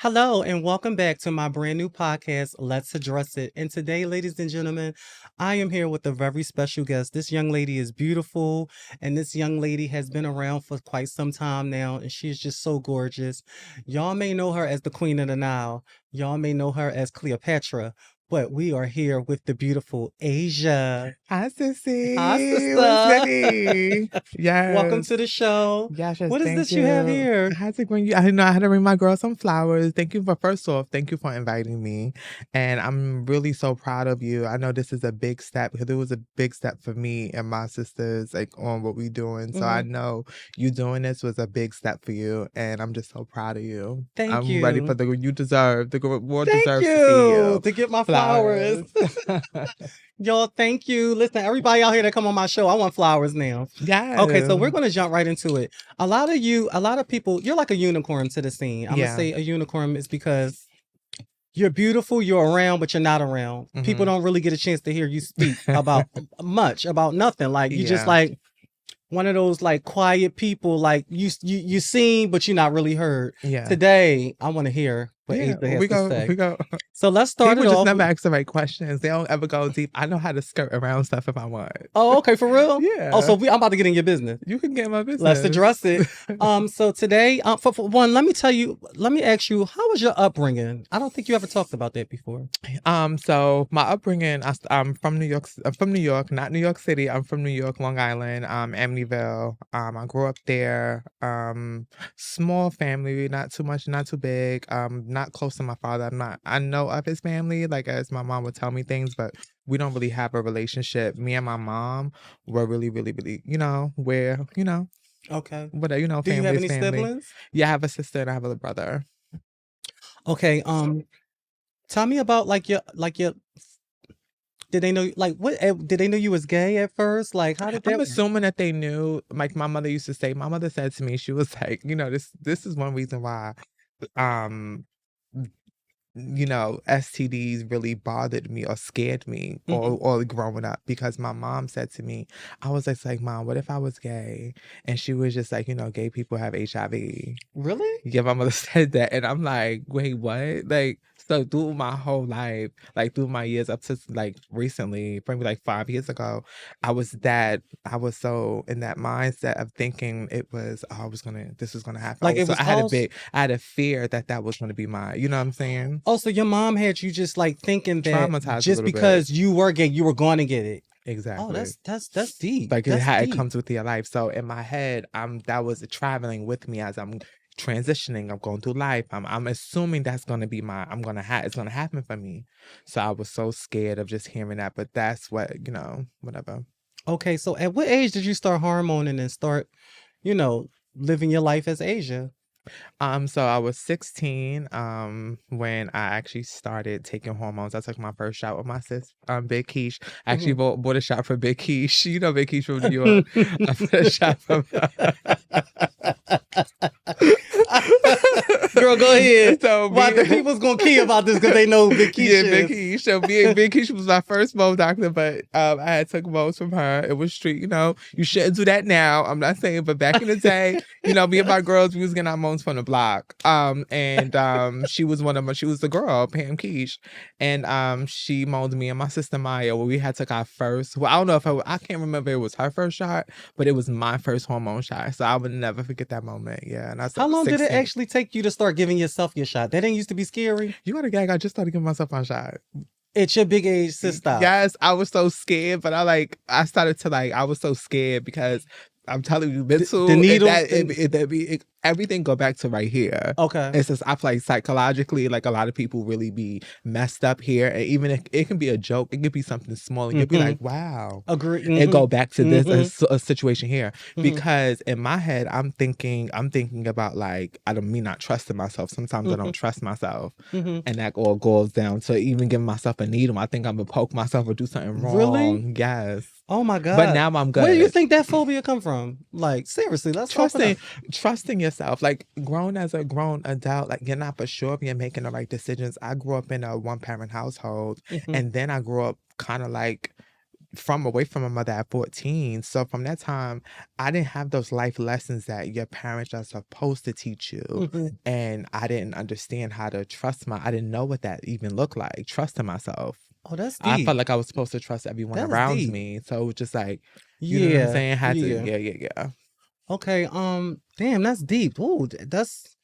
Hello, and welcome back to my brand new podcast, Let's Address It. And today, ladies and gentlemen, I am here with a very special guest. This young lady is beautiful, and this young lady has been around for quite some time now, and she is just so gorgeous. Y'all may know her as the Queen of the Nile, y'all may know her as Cleopatra, but we are here with the beautiful Asia. Hi, Hi, sissy. What's sister. goody? Welcome Yes. to the show. Yes, What is thank this you have you. here? I had to bring you. I know I had to bring my girl some flowers. Thank you for first off. Thank you for inviting me, and I'm really so proud of you. I know this is a big step because it was a big step for me and my sisters, like on what we doing. So I Mhm. know you doing this was a big step for you, and I'm just so proud of you. Thank I'm ready for you. the you deserve the world Thank deserves to see you you. to get my flowers. Flowers. Y'all, thank you. Listen, everybody out here that come on my show, I want flowers now. Okay, so Yeah. we're gonna jump right into it. A lot of people, you're like a unicorn to the scene. I'm gonna Yeah. say a unicorn is because you're beautiful, you're around, but you're not around. People Mm-hmm. don't really get a chance to hear you speak about much, about nothing. Like you just Yeah. like one of those like quiet people, like you seen, but you're not really heard. Yeah. Today, I want to hear what Yeah. Asa has We to go. say. We go. So let's start People it just off. never ask the right questions. They don't ever go deep. I know how to skirt around stuff if I want. Oh, okay, for real? Yeah. Oh, so I'm about to get in your business. You can get my business. Let's address it. So today, for one, let me ask you, how was your upbringing? I don't think you ever talked about that before. So my upbringing, I'm from New York. I'm from New York, not New York City. I'm from New York, Long Island, Amityville. I grew up there. Small family, not too much, not too big. Not close to my father. I know of his family, like as my mom would tell me things, but we don't really have a relationship. Me and my mom were really, really, really, Okay. whatever, Do you have family is any family. siblings? Yeah, I have a sister and I have a brother. Okay. Tell me about did they know did they know you was gay at first? Like how did I'm that assuming that they knew. Like my mother used to say, my mother said to me, she was like, this is one reason why um STDs really bothered me or scared me Mhm. or growing up because my mom said to me, I was just like, Mom, what if I was gay? And she was just like, gay people have HIV. Really? Yeah, my mother said that. And I'm like, wait, what? Like, so through my whole life, like through my years up to like recently, probably like 5 years ago, I was so in that mindset of thinking it was, this was gonna happen. Like it was also I had a fear that was gonna be my, you know what I'm saying? Oh, so your mom had you just like thinking that Traumatized a just little bit. because you were gay, you were going to get it. Oh, Exactly. that's deep. Like That's it deep. comes with your life. So in my head, that was traveling with me as I'm transitioning. I'm going through life. I'm assuming that's gonna be it's gonna happen for me. So I was so scared of just hearing that. But that's what whatever. Okay, so at what age did you start hormoning and start, living your life as Asia? So I was 16 when I actually started taking hormones. I took my first shot with my sis, Big Keish. I actually bought a shot for Big Keish. You know Big Keish from New York. I bought a shot for Girl, go ahead. So Why the people's gonna key about this because they know Big Keish. Yeah, Big Keish. So Big Keish was my first Mo doctor, but I had took Mo's from her. It was street, you shouldn't do that now. I'm not saying, but back in the day, me and my girls, we was getting our moans from the block. She was she was the girl, Pam Keish. And she moaned me and my sister Maya. Well, we had took our first, I don't know if I can't remember if it was her first shot, but it was my first hormone shot. So I would never forget that moment. Yeah. And How long 16. did it actually take you to start giving yourself your shot? That didn't used to be scary. You got a gag. I just started giving myself my shot. At your big age, sister. Yes, I was so scared, but I started to I was so scared because I'm telling you, mental, the needle, everything go back to right here. Okay. It's just I feel like psychologically, like a lot of people really be messed up here, and even if it can be a joke, it could be something small, and you'll be like, wow, agree, and go back to this a situation here because in my head I'm thinking about like I don't mean not trusting myself. Sometimes I don't trust myself, and that all goes down to even giving myself a needle. I think I'm gonna poke myself or do something wrong. Really? Yes. Oh my God. But now I'm good. Where do you think that phobia come from? Like seriously, let's trusting yourself. Like grown as a grown adult, like you're not for sure if you're making the right decisions. I grew up in a one-parent household, and then I grew up kind of like away from my mother at 14. So from that time, I didn't have those life lessons that your parents are supposed to teach you. Mm-hmm. And I didn't understand how to I didn't know what that even looked like, trusting myself. Oh, that's deep. I felt like I was supposed to trust everyone That is around deep. me. So it was just like, you know what I'm saying? Had to, yeah. Okay, damn, that's deep. Ooh, that's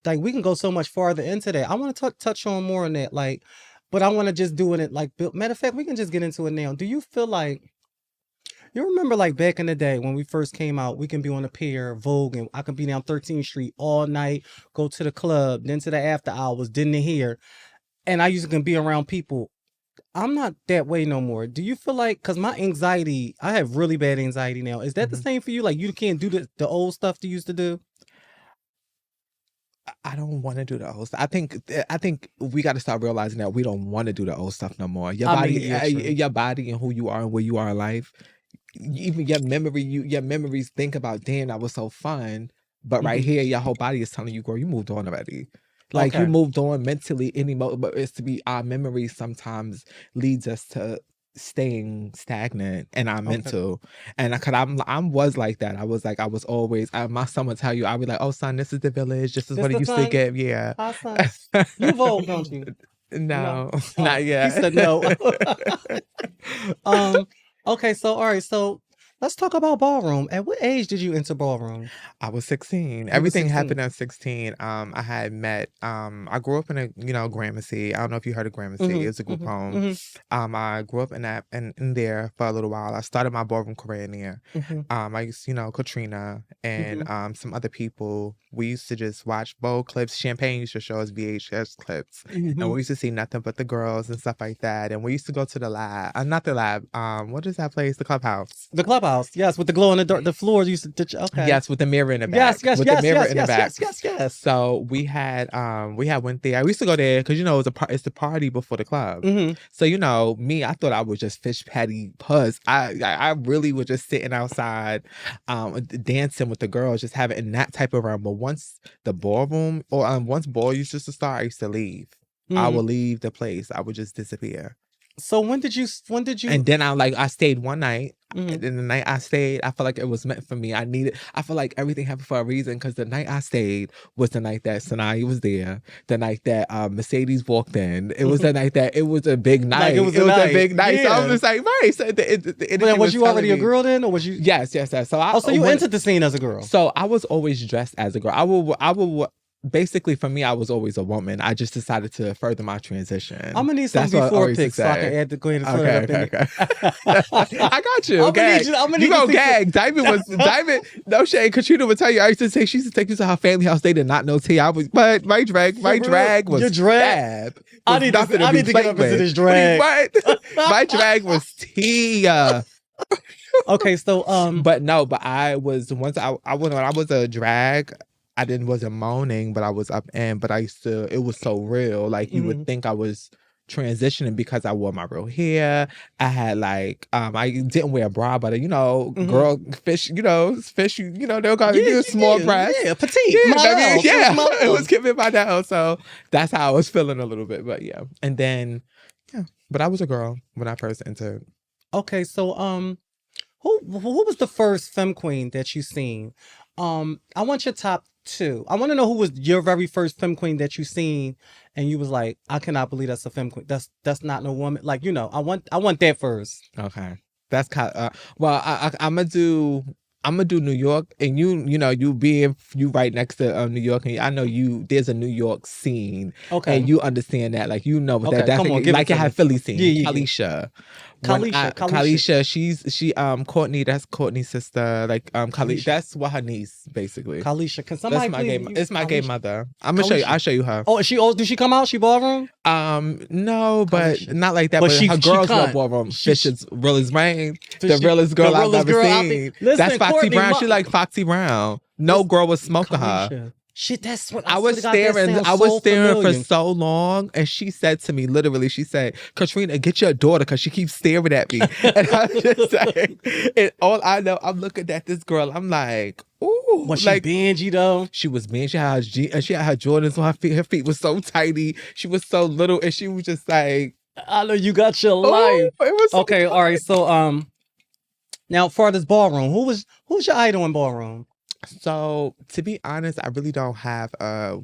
like we can go so much farther into that. I want to touch on more on that, like, but I want to just do it like, matter of fact, we can just get into it now. Do you feel like you remember like back in the day when we first came out, we can be on a pier, Vogue, and I can be down 13th Street all night, go to the club, then to the after hours, then to here, and I used to be around people. I'm not that way no more. Do you feel like, because my anxiety, I have really bad anxiety now. Is that the same for you? Like you can't do the old stuff you used to do? I don't want to do the old stuff. I think we got to start realizing that we don't want to do the old stuff no more. Your body and who you are and where you are in life, even your memories think about, damn, that was so fun. But right here, your whole body is telling you, girl, you moved on already. Like you moved on mentally, but it's to be our memories sometimes leads us to staying stagnant in our mental. And cause I was like that. I was always, my son would tell you, I'd be like, oh son, this is the village. This is what it used to get. Yeah. Hi, son. You Vogue, don't you? No, not yet. He said no. Okay, so all right, so let's talk about ballroom. At what age did you enter ballroom? I was 16. Everything happened at 16. I had met, I grew up in a, Gramercy. I don't know if you heard of Gramercy. It was a group home. I grew up in that, in there for a little while. I started my ballroom career in there. I used, Katrina and some other people. We used to just watch bowl clips. Champagne used to show us VHS clips. And we used to see nothing but the girls and stuff like that. And we used to go to the lab. Not the lab. What is that place? The clubhouse. The clubhouse. Yes, with the glow in the dark. The floors used to. Okay. Yes, with the mirror in the back. Yes. So we had went there. We used to go there because it's the party before the club. So me, I thought I was just fish patty puss. I really was just sitting outside, dancing with the girls, just having that type of realm. But once the ballroom once ball used to start, I used to leave. I would leave the place. I would just disappear. So when did you? And then I stayed one night. And the night I stayed, I felt like it was meant for me. I feel like everything happened for a reason, because the night I stayed was the night that Sanaya was there. The night that Mercedes walked in. It was the night that it was a big night. Like it was a big night. Yeah. So I was just like, right. So but was you already a girl then, or was you? Yes. So you entered the scene as a girl. So I was always dressed as a girl. I would. Basically, for me, I was always a woman. I just decided to further my transition. I'm gonna need some before pics so I can add the go ahead and okay. I got you. Okay, you go gag. Diamond. No shade. Katrina would tell you. I used to say she used to take you to her family house. They did not know T. But my drag was your drag. Fab. I need to get up into this drag. My drag was T. Okay, so but I was I was a drag. I wasn't moaning, but I was up in. But it was so real. Like you would think I was transitioning because I wore my real hair. I had I didn't wear a bra, but girl fish, they'll call you small breast. Yeah, petite. It was giving my down. So that's how I was feeling a little bit. But yeah. And then but I was a girl when I first entered. Okay, so who was the first femme queen that you seen? I want your top 2. I want to know who was your very first femme queen that you seen, and you was like, I cannot believe that's a femme queen. That's not no woman. Like I want that first. Okay, that's kind of, well, I'm gonna do New York, and you right next to New York, and I know there's a New York scene, and you understand that, like what that come on, like you have Philly scene. Yeah. Kalisha, she Courtney, that's Courtney's sister, that's what her niece basically. Kalisha, can somebody it's my gay mother. I'm gonna show you. I'll show you her. Oh, did she come out? She ballroom? No, but Kalisha. not like that. But her girls love ballroom. Fish is real as rain. The realest girl I've ever seen. That's Foxy Brown. She like Foxy Brown. No girl was smoking her. Shit, that's what I was staring. I was staring for so long, and she said to me, literally, she said, "Katrina, get your daughter, because she keeps staring at me." And I'm just saying, and all I know, I'm looking at this girl. I'm like, ooh, was she Benji though? She was Benji. She had her Jordans on her feet. Her feet was so tiny. She was so little, and she was just like, I know you got your Oh, life. it was so Okay, all right. So now for this ballroom, who's your idol in ballroom? So to be honest, I really don't have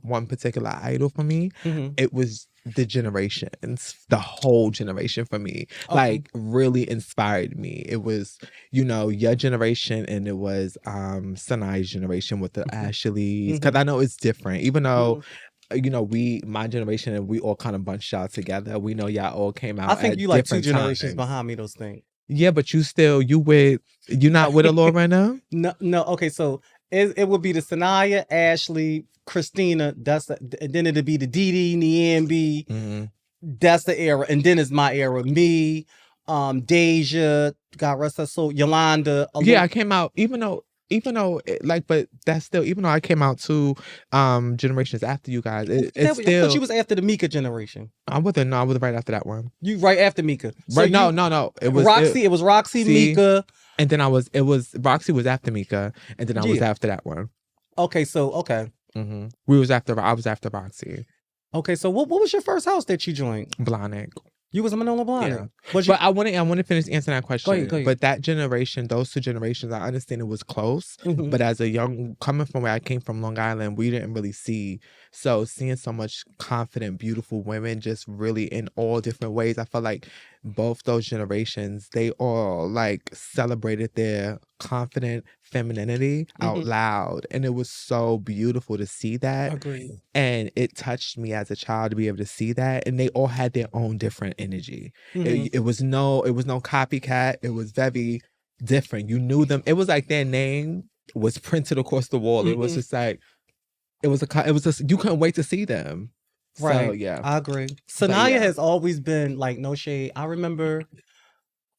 one particular idol for me. Hmm. It was the generations, the whole generation for me, Okay. like really inspired me. It was, your generation, and it was Sanai's generation with the Ashleys. Cause Hmm. I know it's different, even though Hmm. my generation, and we all kind of bunched out together. We know y'all all came I out think at you like two different generations times. behind me. Those things. Yeah, but you not with a Lord right now? No, no. Okay, so it would be the Sanaya, Ashley, Christina. And then it'd be the Dee Dee, Niambi. Mhm. That's the era, and then it's my era. Me, Deja, God rest her soul, Yolanda. Yeah, I came out but that's still, even though I came out 2 generations after you guys, it's I thought you still, was after the Mika generation. I wasn't right after that one. You right after Mika. So Right? No, you no, no. Roxy. It was Roxy, See, Mika. and then it was Roxy was after Mika, and then I was Yeah. after that one. Okay. So okay. I was after Roxy. Okay. So what was your first house that you joined? Blahnik. You was a Manola Blahnik. Yeah. Was you? But I want to finish answering that question. Go ahead. But that generation, those 2 generations, I understand it was close. Mhm. But as coming from where I came from, Long Island, we didn't really see. So seeing so much confident, beautiful women, just really in all different ways, I felt like both those generations, they all like celebrated their confident femininity out Mhm. loud, and it was so beautiful to see that. Agreed. And it touched me as a child to be able to see that, and they all had their own different energy. Mhm. It was no copycat. It was very different. You knew them. It was like their name was printed across the wall. It was Mhm. just like you couldn't wait to see them. So Right. yeah, I agree. but Sanaya yeah. has always been like no shade. I remember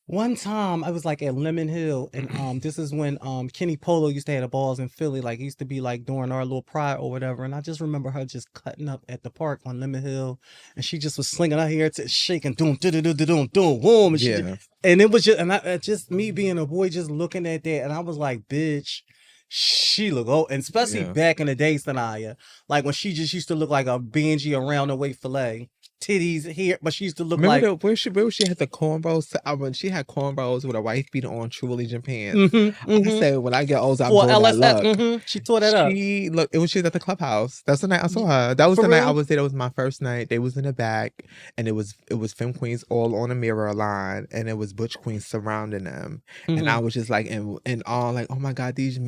one time I was like at Lemon Hill, and this is when Kenny Polo used to have the balls in Philly. Like it used to be like during our little pride or whatever. And I just remember her just cutting up at the park on Lemon Hill, and she just was slinging her hair to shaking, doom, doom, doom, doom, doom, boom, and Yeah. and it was just, and just me being a boy just looking at that, and I was like, bitch. She look old, and especially Yeah. back in the day, Sanaya, like when she just used to look like a Benji around the way fillet, titties here, but she used to look like Where she had the cornrows? When she had cornrows with a wife beater on, True Religion pants. I said, when I get old, I'm or doing that LSF. look. She tore that up. She was at the clubhouse. That's the night I saw her. That was For the night I real? was there. That was my first night. They was in the back, and it was Femme Queens all on a mirror line, and it was Butch Queens surrounding them. And I was just like in awe, like, oh my God, these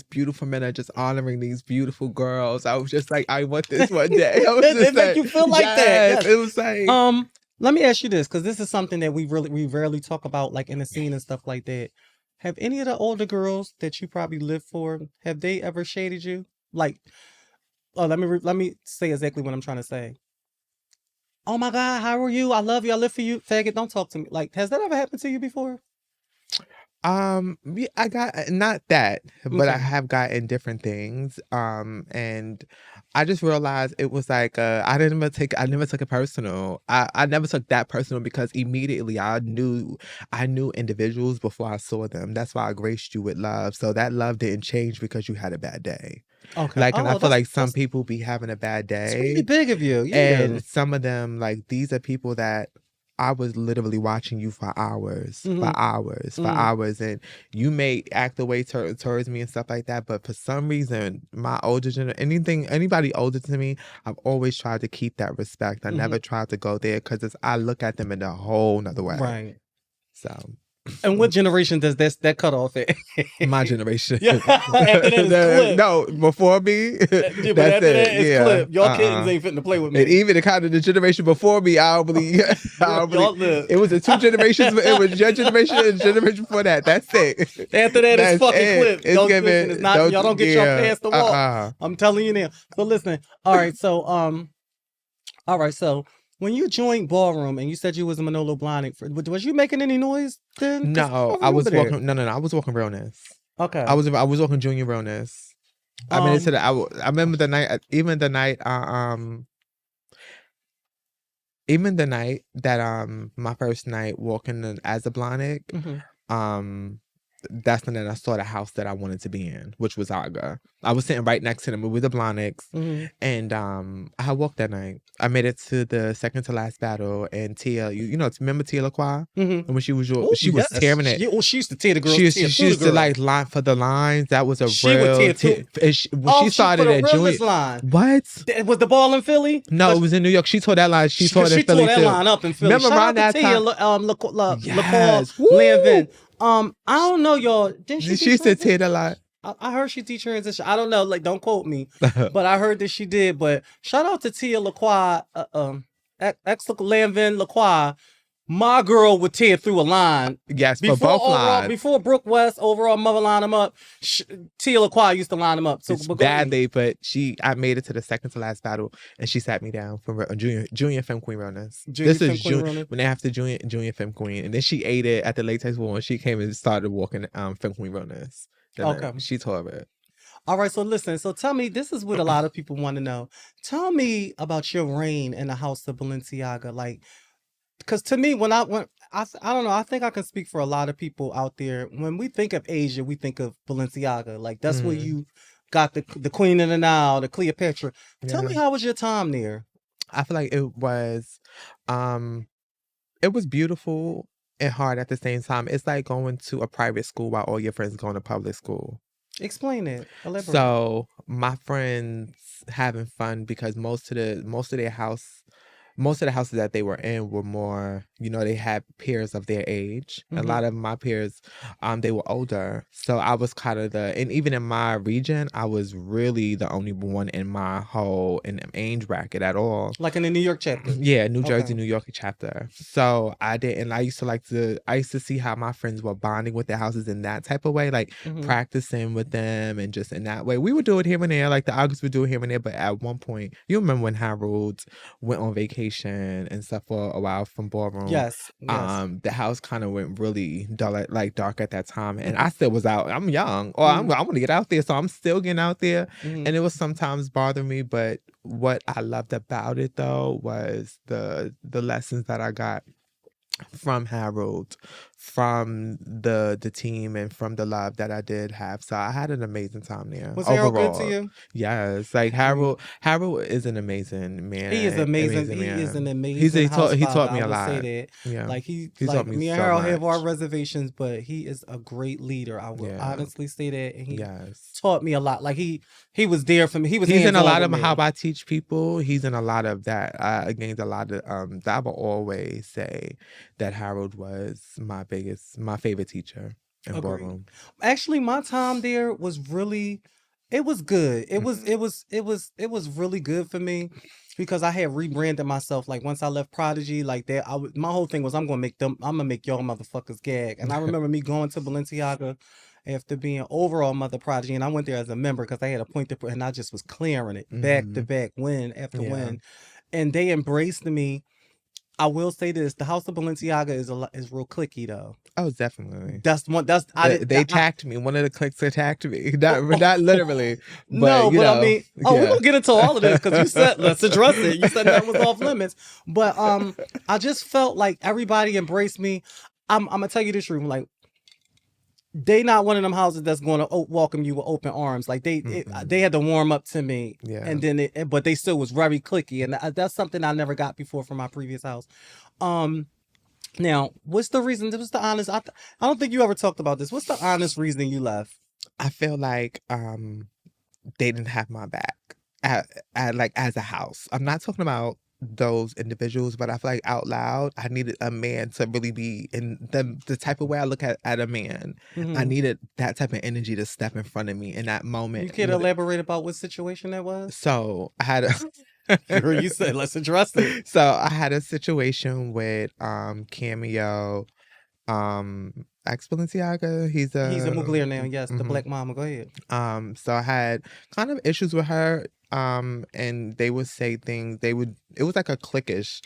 beautiful men are just honoring these beautiful girls. I was just like, I want this one day. I was just It make you feel like that. yes. It was like, let me ask you this, because this is something that we rarely talk about, like in the scene and stuff like that. Have any of the older girls that you probably lived for, have they ever shaded you? Like, oh, let me say exactly what I'm trying to say. Oh my God, how are you? I love you. I live for you. Faggot, don't talk to me. Like, has that ever happened to you before? yeah, I got not that, but I Okay. have gotten different things. And I just realized it was like I never took it personal. I never took that personal because immediately I knew individuals before I saw them. That's why I graced you with love. So that love didn't change because you had a bad day. Okay. Like, and I Oh, feel like some that's people be having a bad it's really day, big of you. Yeah. and some of them, like, these are people that I was literally watching you for hours, Mm-hmm. and you may act the way towards me and stuff like that. But for some reason, my older generation, anybody older than me, I've always tried to keep that respect. I never tried to go there because I look at them in a whole nother way. Right. So, And what generation does that cut off at? my generation. Yeah. After that is clip. No, before me. Yeah, but That's after that it. is Yeah. clip. Y'all kittens ain't fitting to play with me. And even the kind of the generation before me, I don't believe. It was the 2 generations. It was your generation and the generation before that. That's it. After that is fucking clip. It's Don't giving. listen, it's not, y'all don't get your past the wall. I'm telling you now. So listen. All right. So when you joined ballroom and you said you was a Manolo Blahnik, was you making any noise then? No, I was walking. No. I was walking realness. Okay. I was walking junior realness. I mean, I remember the night. Even the night that my first night walking as a Blahnik, that's when I saw the house that I wanted to be in, which was Aga. I was sitting right next to them with the Blonics, and I walked that night. I made it to the second to last battle, and Tia, you know, remember Tia LaCroix? And when she was tearing it. She used to tear the girls. She used to like line for the lines. That was a she real. Would tear when she started at Junior line. What was the ball in Philly? No, it was in New York. She tore that line. She tore that line up in Philly. Remember around that time? Yes. Lanvin. I don't know, y'all. She used to tear the line. I heard she detransitioned. I don't know, like, don't quote me, but I heard that she did. But shout out to Tia LaCroix, ex Lanvin LaCroix. My girl would tear through a line. Yes, for both lines. Before Brooke West, overall mother line them up. Tia LaCroix used to line them up. So badly, but I made it to the second to last battle, and she sat me down for junior Femme Queen Realness. This is when they have to junior Femme Queen, and then she ate it at the latex war, and she came and started walking Femme Queen Realness. Okay, she tore it. All right, so listen. So tell me, this is what a lot of people want to know. Tell me about your reign in the house of Balenciaga, like. Because to me, I don't know, I think I can speak for a lot of people out there. When we think of Asia, we think of Balenciaga. Like, that's where you got the Queen of the Nile, the Cleopatra. Tell me, how was your time there? I feel like it was beautiful and hard at the same time. It's like going to a private school while all your friends going to public school. Explain it. Elaborate. So my friends having fun because most of the houses that they were in were more, you know, they had peers of their age. A lot of my peers, they were older. So I was kind of and even in my region, I was really the only one in my whole age bracket at all. Like in the New York chapter? Yeah, New Jersey, New York chapter. So I used to see how my friends were bonding with their houses in that type of way, like practicing with them and just in that way. We would do it here and there, like the August would do it here and there, but at one point, you remember when Harold went on vacation and stuff for a while from Ballroom. Yes. The house kind of went really dark at that time, and I still was out. I'm young, or I'm going to get out there, so I'm still getting out there, and it was sometimes bothering me. But what I loved about it though was the lessons that I got from Harold, from the team, and from the love that I did have. So I had an amazing time there. Was Harold good to you? Yes. Like Harold is an amazing man. He is amazing. He is an amazing he taught me a lot. Say that. Yeah. Like he taught me and so Harold much. have our reservations, but he is a great leader. I would honestly say that. And he taught me a lot. Like he was there for me. He's in a lot of how I teach people. He's in a lot of that. I gained a lot of I will always say that Harold was my favorite teacher in Ballroom. Actually, my time there was really, it was good. It was really good for me because I had rebranded myself. Like once I left Prodigy, like that, my whole thing was I'm gonna make y'all motherfuckers gag. And I remember me going to Balenciaga after being overall Mother Prodigy, and I went there as a member because I had a point to put, and I just was clearing it back to back, win after win, and they embraced me. I will say this: the House of Balenciaga is real cliquey though. Oh, definitely. They attacked me. One of the cliques attacked me. Not literally. But, I mean, we're gonna get into all of this because you said let's address it. You said that was off limits, but I just felt like everybody embraced me. I'm gonna tell you the truth, like. They not one of them houses that's going to welcome you with open arms. Like they had to warm up to me, and then but they still was very cliquey, and that's something I never got before from my previous house. Now, what's the reason? What's the honest? I don't think you ever talked about this. What's the honest reason you left? I feel like they didn't have my back like as a house. I'm not talking about those individuals, but I feel like out loud I needed a man to really be in the type of way I look at a man. I needed that type of energy to step in front of me in that moment. You can elaborate about what situation that was? So I had you said let's address it. So I had a situation with Cameo, ex Balenciaga. He's a Mugler now, yes, the Black Mama. Go ahead. So I had kind of issues with her. And they would say things, it was like a cliquish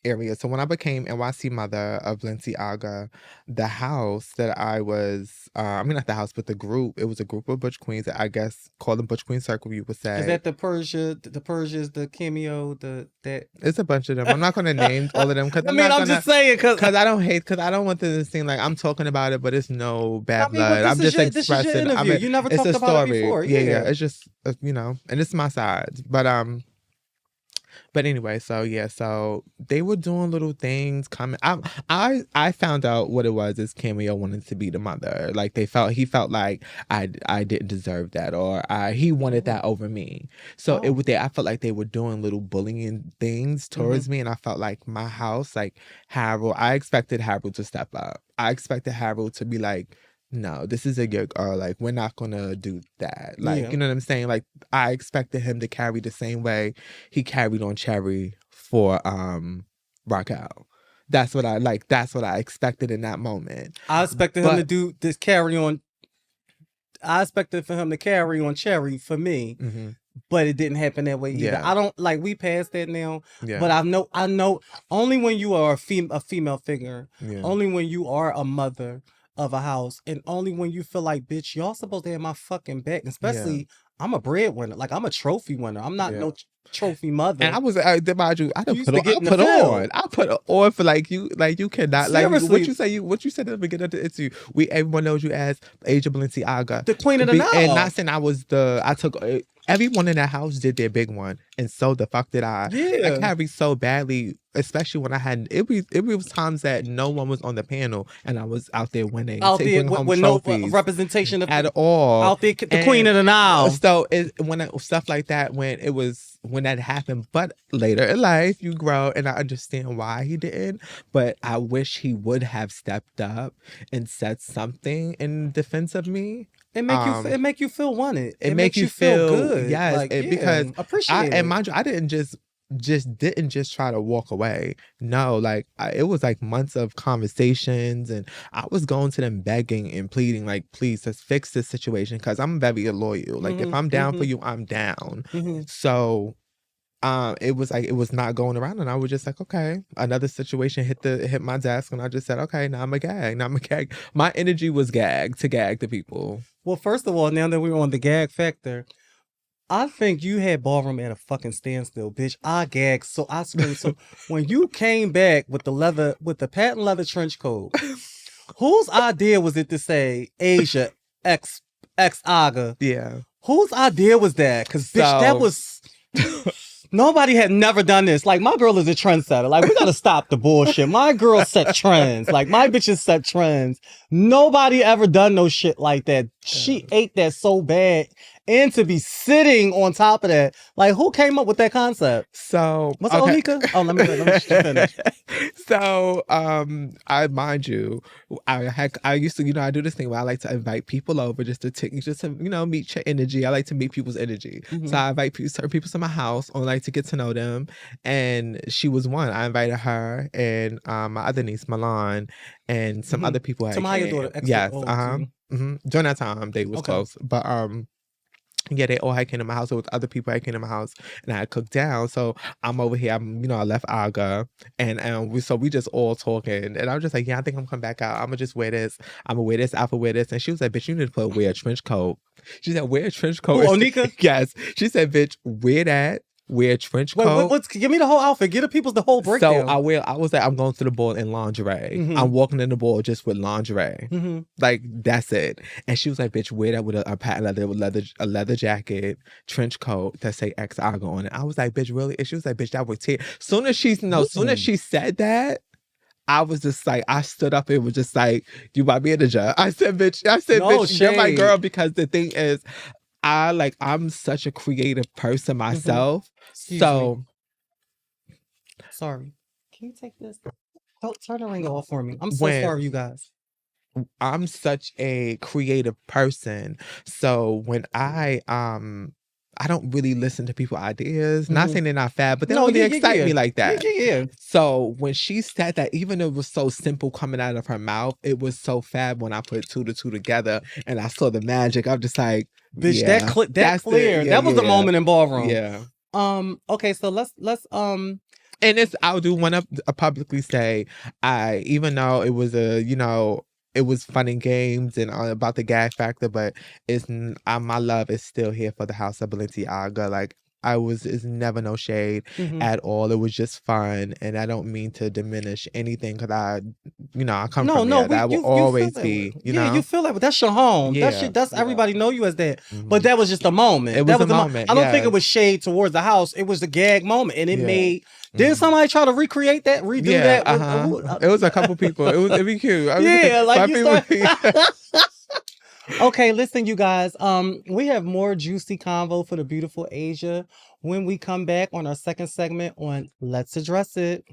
area. So when I became NYC mother of Balenciaga, the house that I was, I mean, not the house, but the group, it was a group of Butch Queens that I guess called them Butch Queen Circle, you would Is say. that the Persia's, the Cameo, that? It's a bunch of them. I'm not going to name all of them because I'm just saying because I don't want this to seem like I'm talking about it, but it's no bad blood. I'm just this is your expressing. interview. You never it's talked a about it story. before. Yeah. It's just and it's my sides, but anyway, so they were doing little things coming. I found out what it was is Cameo wanted to be the mother. Like he felt like I didn't deserve that, or he wanted that over me. So I felt like they were doing little bullying things towards me, and I felt like my house, like Harold, I expected Harold to step up. I expected Harold to be like, no, this is a gig, or like, we're not gonna do that. Like, you know what I'm saying? Like, I expected him to carry the same way he carried on Cherry for Raquel. That's what I expected in that moment. I expected him to do this carry on. I expected for him to carry on Cherry for me. But it didn't happen that way either. Yeah. I don't like, we passed that now. Yeah. But I know only when you are a female figure, only when you are a mother of a house, and only when you feel like, bitch, y'all supposed to have my fucking back. Especially, I'm a breadwinner. Like, I'm a trophy winner. I'm not no trophy mother. And I mind you, I put on for like you cannot. Seriously. Like what you said at the beginning of the interview. Everyone knows you as Asia Balenciaga, the queen of the Nile. And not saying I took everyone in that house did their big one, and so the fuck did I. I carried so badly, especially when I had it was times that no one was on the panel, and I was out there winning, out there with no representation at all. Out there, the queen of the Nile. So stuff like that when that happened, but later in life you grow, and I understand why he didn't. But I wish he would have stepped up and said something in defense of me. It make you feel wanted. It makes you feel good. Yes, like, because appreciate it. And mind you, I didn't just try to walk away. No, like it was like months of conversations, and I was going to them begging and pleading, like, please, let's fix this situation, because I'm very loyal. Like, if I'm down for you, I'm down. So it was not going around, and I was just like, okay, another situation hit my desk, and I just said, okay, now I'm a gag. My energy was to gag the people. Well, first of all, now that we're on the gag factor, I think you had Ballroom at a fucking standstill, bitch. I gagged, so I screamed. So when you came back with the patent leather trench coat, whose idea was it to say Asia X Aga? Yeah. Whose idea was that? Because bitch, that was nobody had never done this. Like, my girl is a trendsetter. Like, we gotta stop the bullshit. My girl set trends. Like, my bitches set trends. Nobody ever done no shit like that. She ate that so bad. And to be sitting on top of that, like, who came up with that concept? So was it Onika? Oh, let me finish. So, mind you, I used to, I do this thing where I like to invite people over just to meet your energy. I like to meet people's energy. So I invite certain people to my house, or like to get to know them. And she was one. I invited her and my other niece, Milan, and some other people. Tamaya daughter. Yes. During that time, they was close, but yeah, they all hiking in my house. So with other people hiking in my house, and I had cooked down. So I'm over here. I left Aga, and we just all talking. And I was just like, yeah, I think I'm coming back out. I'm gonna just wear this. I'm gonna wear this outfit, wear this. And she was like, bitch, you need to wear a trench coat. She said, wear a trench coat. Oh, Onika? Yes. She said, bitch, wear that. Wear a trench coat. Wait, give me the whole outfit. Give the people the whole breakdown. So I was like, I'm going to the ball in lingerie. I'm walking in the ball just with lingerie. Like, that's it. And she was like, bitch, wear that with a patent leather jacket, trench coat that say X Aga on it. I was like, bitch, really? And she was like, bitch, that would tear. Soon as she said that, I was just like, I stood up and was just like, you my manager. I said, bitch, you're my girl, because the thing is, I'm such a creative person myself. Excuse me. Sorry. Can you take this? Don't turn the ring off for me. I'm so sorry, you guys. I'm such a creative person. So when I don't really listen to people's ideas. Not saying they're not fab, but they don't really excite me like that. Yeah. So when she said that, even though it was so simple coming out of her mouth, it was so fab when I put two to two together and I saw the magic. I'm just like, bitch, that's clear. That was the moment in Ballroom. Yeah. Okay, so let's And I do want to publicly say, even though it was it was fun and games and about the gag factor, but my love is still here for the House of Balenciaga. Like, it's never no shade at all. It was just fun, and I don't mean to diminish anything because I come from there. That will always be, you feel like that's your home. Yeah, That's everybody know you as that. But that was just a moment. It was a moment. I don't think it was shade towards the house. It was a gag moment, and it made. Didn't somebody try to recreate that, redo that? It was a couple people. It'd be cute. Okay, listen, you guys. We have more juicy convo for the beautiful Asia when we come back on our second segment on Let's Address It.